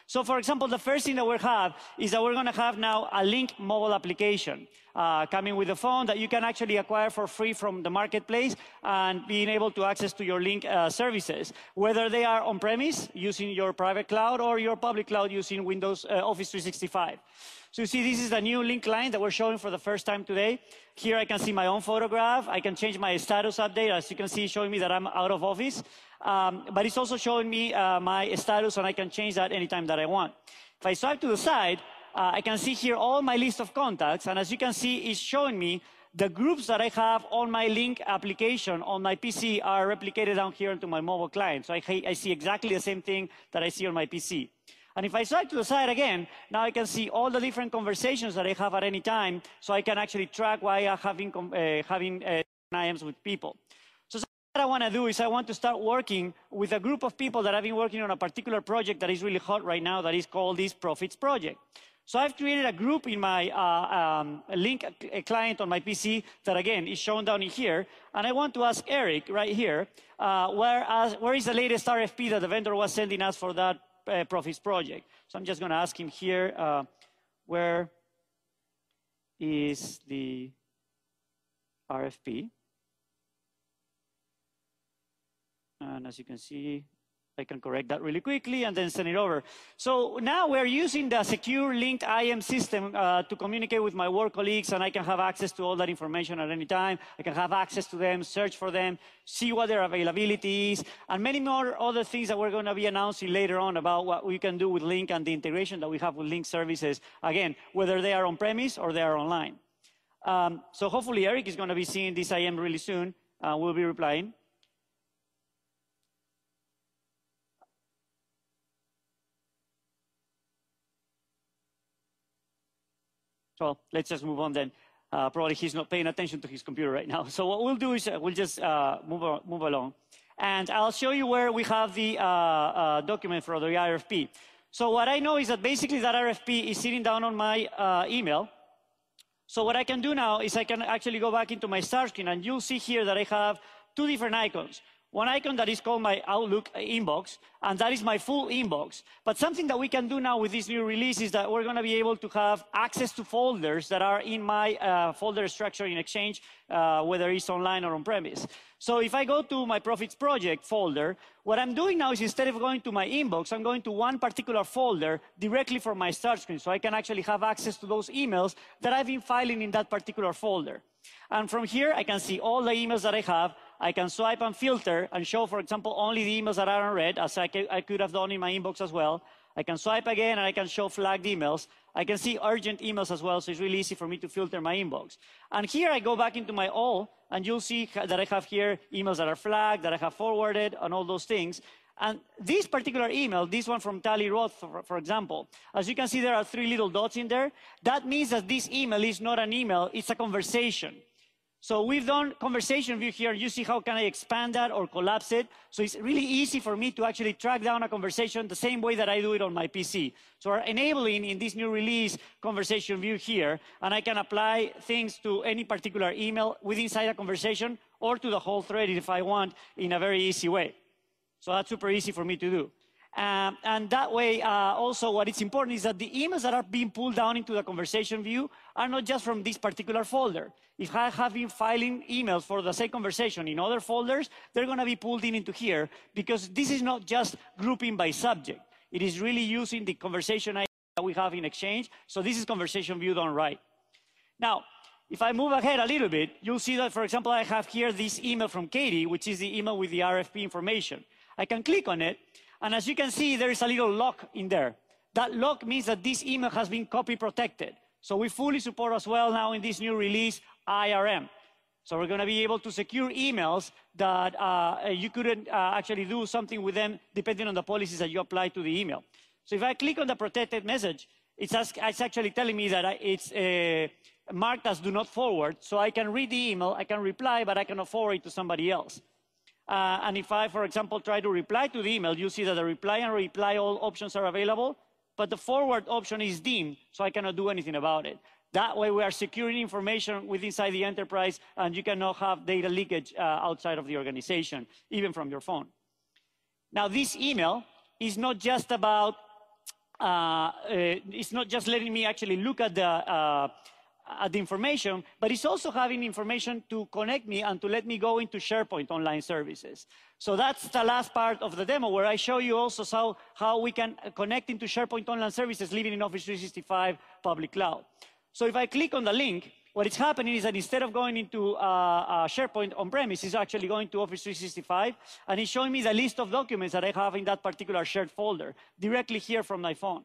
So for example, the first thing that we'll have is that we're going to have now a Link mobile application coming with the phone that you can actually acquire for free from the marketplace and being able to access to your Link services, whether they are on-premise using your private cloud or your public cloud using Windows Office 365. So you see, this is the new Link client that we're showing for the first time today. Here I can see my own photograph. I can change my status update. As you can see, showing me that I'm out of Office. But it's also showing me my status, and I can change that anytime that I want. If I swipe to the side, I can see here all my list of contacts. And as you can see, it's showing me the groups that I have on my Link application on my PC are replicated down here into my mobile client. So I see exactly the same thing that I see on my PC. And if I swipe to the side again, now I can see all the different conversations that I have at any time, so I can actually track why I'm having IMs with people. So what I want to do is I want to start working with a group of people that have been working on a particular project that is really hot right now that is called this Profits Project. So I've created a group in my Link client on my PC that, again, is shown down in here. And I want to ask Eric right here, where is the latest RFP that the vendor was sending us for that Profits Project? So I'm just going to ask him here, where is the RFP? And as you can see, I can correct that really quickly and then send it over. So now we're using the secure linked IM system to communicate with my work colleagues, and I can have access to all that information at any time. I can have access to them, search for them, see what their availability is, and many more other things that we're going to be announcing later on about what we can do with Link and the integration that we have with Link services, again, whether they are on-premise or they are online. So hopefully Eric is going to be seeing this IM really soon. We'll be replying. So let's just move on then. Probably he's not paying attention to his computer right now. So what we'll do is we'll just move along. And I'll show you where we have the document for the RFP. So what I know is that basically that RFP is sitting down on my email. So what I can do now is I can actually go back into my start screen, and you'll see here that I have two different icons. One icon that is called my Outlook inbox, and that is my full inbox. But something that we can do now with this new release is that we're going to be able to have access to folders that are in my folder structure in Exchange, whether it's online or on-premise. So if I go to my Profits Project folder, what I'm doing now is instead of going to my inbox, I'm going to one particular folder directly from my start screen. So I can actually have access to those emails that I've been filing in that particular folder. And from here, I can see all the emails that I have. I can swipe and filter and show, for example, only the emails that are unread, as I could have done in my inbox as well. I can swipe again, and I can show flagged emails. I can see urgent emails as well, so it's really easy for me to filter my inbox. And here I go back into my all, and you'll see that I have here emails that are flagged, that I have forwarded, and all those things. And this particular email, this one from Tally Roth, for example, as you can see, there are three little dots in there. That means that this email is not an email, it's a conversation. So we've done conversation view here. You see how can I expand that or collapse it. So it's really easy for me to actually track down a conversation the same way that I do it on my PC. So we're enabling in this new release conversation view here, and I can apply things to any particular email within inside a conversation or to the whole thread if I want in a very easy way. So that's super easy for me to do. And that way, also what is important is that the emails that are being pulled down into the conversation view are not just from this particular folder. If I have been filing emails for the same conversation in other folders, they're going to be pulled into here, because this is not just grouping by subject. It is really using the conversation ID that we have in Exchange. So this is conversation view done right. Now, if I move ahead a little bit, you'll see that, for example, I have here this email from Katie, which is the email with the RFP information. I can click on it. And as you can see, there is a little lock in there. That lock means that this email has been copy protected. So we fully support as well now in this new release IRM. So we're going to be able to secure emails that you couldn't actually do something with them depending on the policies that you apply to the email. So if I click on the protected message, it's actually telling me that it's marked as do not forward. So I can read the email, I can reply, but I cannot forward it to somebody else. And if I, for example, try to reply to the email, you see that the reply and reply all options are available, but the forward option is dim, so I cannot do anything about it. That way, we are securing information inside the enterprise, and you cannot have data leakage outside of the organization, even from your phone. Now, this email is not just about, it's not just letting me actually look at the information, but it's also having information to connect me and to let me go into SharePoint Online Services. So that's the last part of the demo, where I show you also how we can connect into SharePoint Online Services living in Office 365 public cloud. So if I click on the link, what is happening is that instead of going into SharePoint on-premise, it's actually going to Office 365, and it's showing me the list of documents that I have in that particular shared folder directly here from my phone.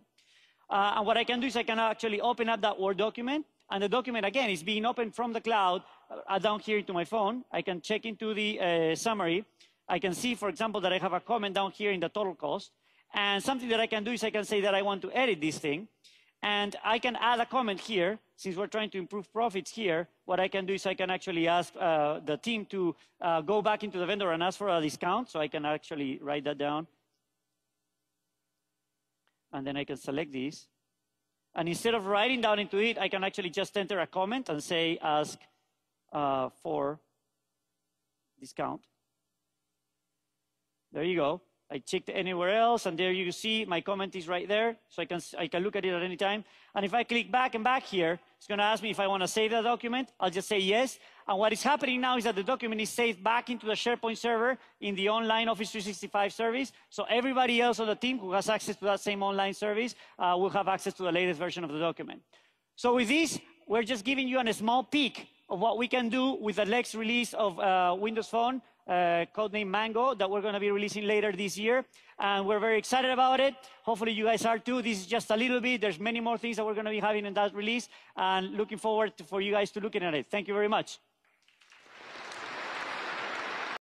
And what I can do is I can actually open up that Word document, and the document, again, is being opened from the cloud down here into my phone. I can check into the summary. I can see, for example, that I have a comment down here in the total cost. And something that I can do is I can say that I want to edit this thing. And I can add a comment here. Since we're trying to improve profits here, what I can do is I can actually ask the team to go back into the vendor and ask for a discount. So I can actually write that down. And then I can select this. And instead of writing down into it, I can actually just enter a comment and say, ask for discount. There you go. I checked anywhere else, and there you see my comment is right there. So I can look at it at any time. And if I click back and back here, it's going to ask me if I want to save the document. I'll just say yes. And what is happening now is that the document is saved back into the SharePoint server in the online Office 365 service. So everybody else on the team who has access to that same online service will have access to the latest version of the document. So with this, we're just giving you a small peek of what we can do with the next release of Windows Phone, codename Mango, that we're going to be releasing later this year. And we're very excited about it. Hopefully you guys are too. This is just a little bit. There's many more things that we're going to be having in that release. And looking forward for you guys to looking at it. Thank you very much.